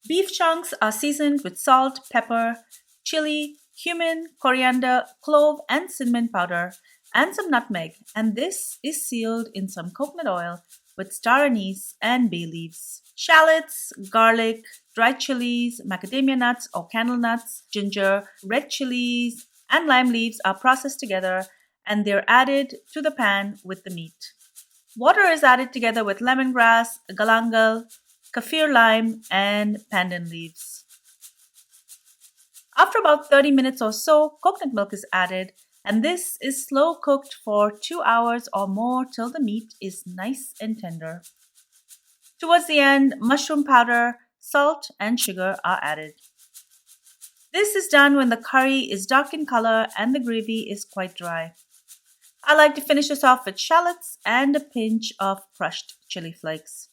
Beef chunks are seasoned with salt, pepper, chili, cumin, coriander, clove, and cinnamon powder, and some nutmeg, and this is sealed in some coconut oil with star anise and bay leaves. Shallots, garlic, dried chilies, macadamia nuts or candle nuts, ginger, red chilies, and lime leaves are processed together and they're added to the pan with the meat. Water is added together with lemongrass, galangal, Kaffir lime, and pandan leaves. After about 30 minutes or so, coconut milk is added, and this is slow cooked for 2 hours or more till the meat is nice and tender. Towards the end, mushroom powder, salt, and sugar are added. This is done when the curry is dark in color and the gravy is quite dry. I like to finish this off with shallots and a pinch of crushed chili flakes.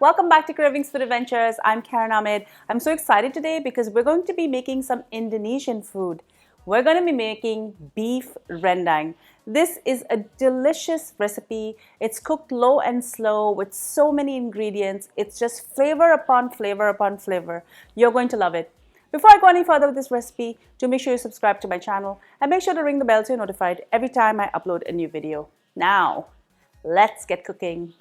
Welcome back to Cravings Food Adventures. I'm Karen Ahmed. I'm so excited today because we're going to be making some Indonesian food. We're going to be making beef rendang. This is a delicious recipe. It's cooked low and slow with so many ingredients. It's just flavor upon flavor upon flavor. You're going to love it. Before I go any further with this recipe, do make sure you subscribe to my channel and make sure to ring the bell so you're notified every time I upload a new video. Now, let's get cooking.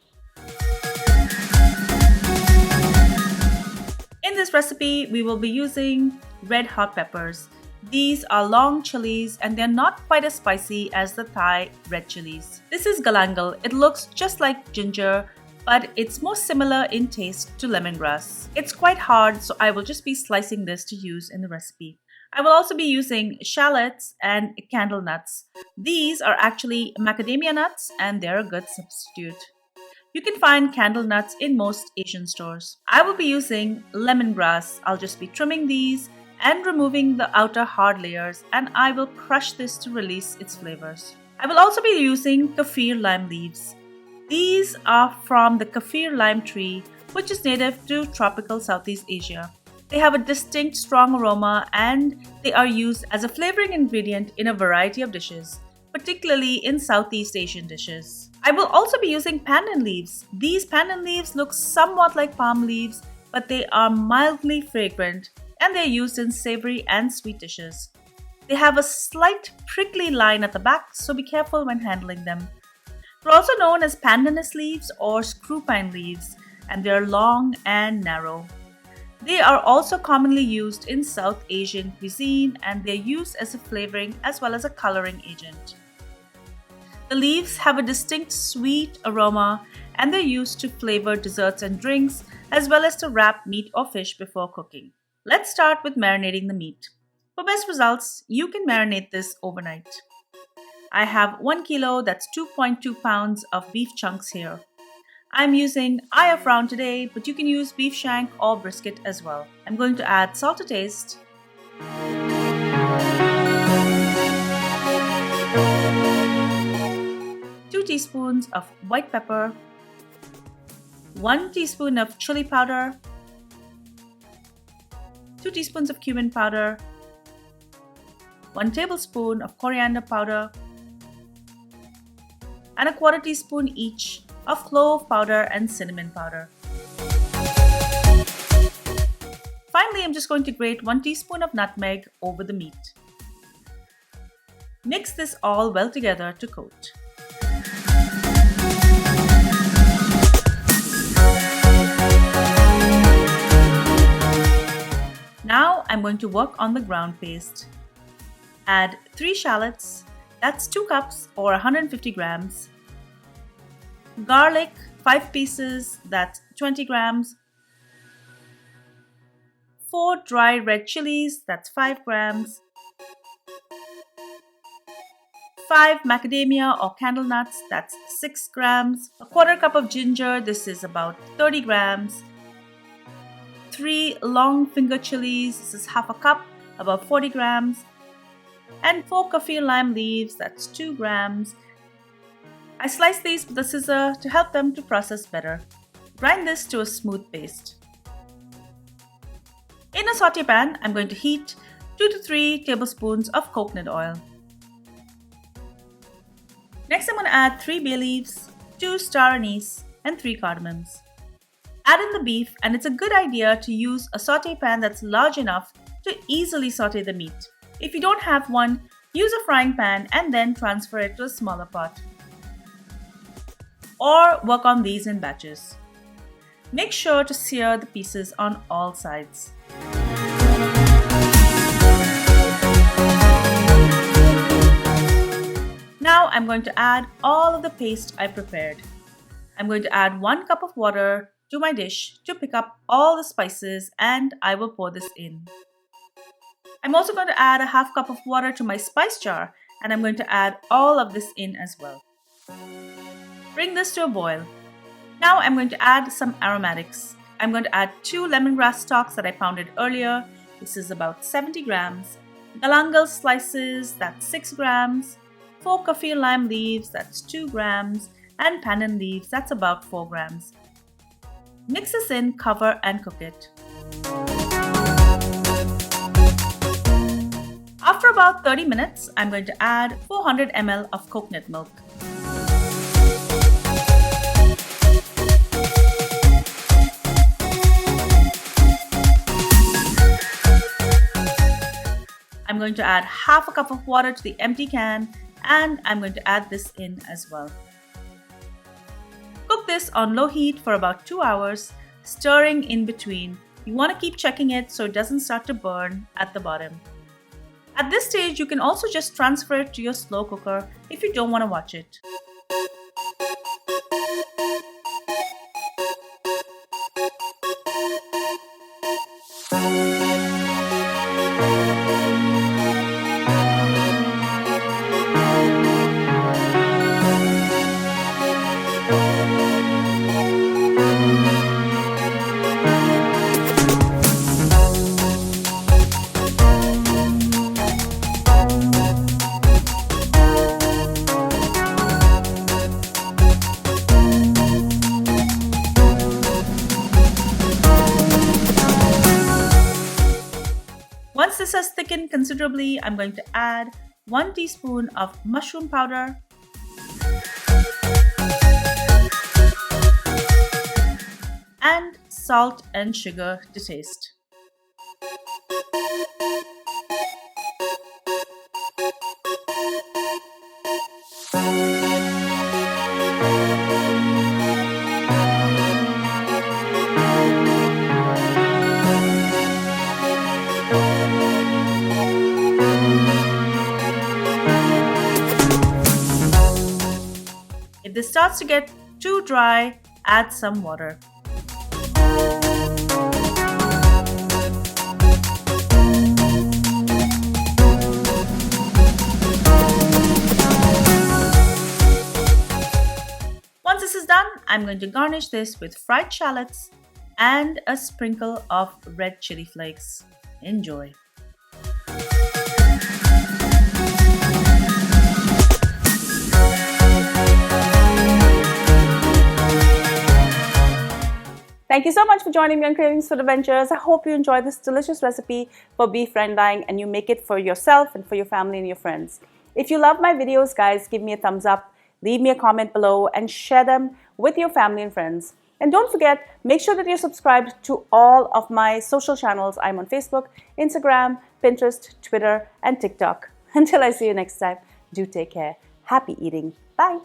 In this recipe, we will be using red hot peppers. These are long chilies and they're not quite as spicy as the Thai red chilies. This is galangal. It looks just like ginger, but it's more similar in taste to lemongrass. It's quite hard, so I will just be slicing this to use in the recipe. I will also be using shallots and candle nuts. These are actually macadamia nuts and they're a good substitute. You can find candle nuts in most Asian stores. I will be using lemongrass. I'll just be trimming these and removing the outer hard layers, and I will crush this to release its flavors. I will also be using Kaffir lime leaves. These are from the Kaffir lime tree, which is native to tropical Southeast Asia. They have a distinct strong aroma and they are used as a flavoring ingredient in a variety of dishes, particularly in Southeast Asian dishes. I will also be using pandan leaves. These pandan leaves look somewhat like palm leaves, but they are mildly fragrant and they're used in savory and sweet dishes. They have a slight prickly line at the back, so be careful when handling them. They're also known as pandanus leaves or screw pine leaves, and they're long and narrow. They are also commonly used in South Asian cuisine and they're used as a flavoring as well as a coloring agent. The leaves have a distinct sweet aroma and they're used to flavor desserts and drinks as well as to wrap meat or fish before cooking. Let's start with marinating the meat. For best results, you can marinate this overnight. I have 1 kilo, that's 2.2 pounds of beef chunks here. I'm using eye of round today, but you can use beef shank or brisket as well. I'm going to add salt to taste. 2 teaspoons of white pepper, 1 teaspoon of chili powder, 2 teaspoons of cumin powder, 1 tablespoon of coriander powder, and a 1/4 teaspoon each of clove powder and cinnamon powder. Finally, I'm just going to grate 1 teaspoon of nutmeg over the meat. Mix this all well together to coat. Now I'm going to work on the ground paste. Add 3 shallots, that's 2 cups or 150 grams. Garlic, 5 pieces, that's 20 grams. 4 dry red chilies, that's 5 grams. 5 macadamia or candle nuts, that's 6 grams. A 1/4 cup of ginger, this is about 30 grams. 3 long finger chilies, this is half a cup, about 40 grams. And 4 Kaffir lime leaves, that's 2 grams. I slice these with a scissor to help them to process better. Grind this to a smooth paste. In a saute pan, I'm going to heat 2 to 3 tablespoons of coconut oil. Next, I'm going to add 3 bay leaves, 2 star anise, and 3 cardamoms. Add in the beef, and it's a good idea to use a saute pan that's large enough to easily saute the meat. If you don't have one, use a frying pan and then transfer it to a smaller pot. Or work on these in batches. Make sure to sear the pieces on all sides. Now I'm going to add all of the paste I prepared. I'm going to add 1 cup of water to my dish to pick up all the spices, and I will pour this in. I'm also going to add a half cup of water to my spice jar, and I'm going to add all of this in as well. Bring this to a boil. Now I'm going to add some aromatics. I'm going to add 2 lemongrass stalks that I pounded earlier. This is about 70 grams. Galangal slices, that's 6 grams. 4 Kaffir lime leaves, that's 2 grams. And Pandan leaves, that's about 4 grams. Mix this in, cover and cook it. After about 30 minutes, I'm going to add 400 ml of coconut milk. I'm going to add half a cup of water to the empty can, and I'm going to add this in as well. Cook this on low heat for about 2 hours, stirring in between. You want to keep checking it so it doesn't start to burn at the bottom. At this stage, you can also just transfer it to your slow cooker if you don't want to watch it. Once this has thickened considerably, I'm going to add 1 teaspoon of mushroom powder, and salt and sugar to taste. If this starts to get too dry, add some water. Once this is done, I'm going to garnish this with fried shallots and a sprinkle of red chili flakes. Enjoy! Thank you so much for joining me on Cravings Food Adventures. I hope you enjoyed this delicious recipe for beef rendang and you make it for yourself and for your family and your friends. If you love my videos, guys, give me a thumbs up, leave me a comment below, and share them with your family and friends. And don't forget, make sure that you're subscribed to all of my social channels. I'm on Facebook, Instagram, Pinterest, Twitter, and TikTok. Until I see you next time, do take care. Happy eating. Bye.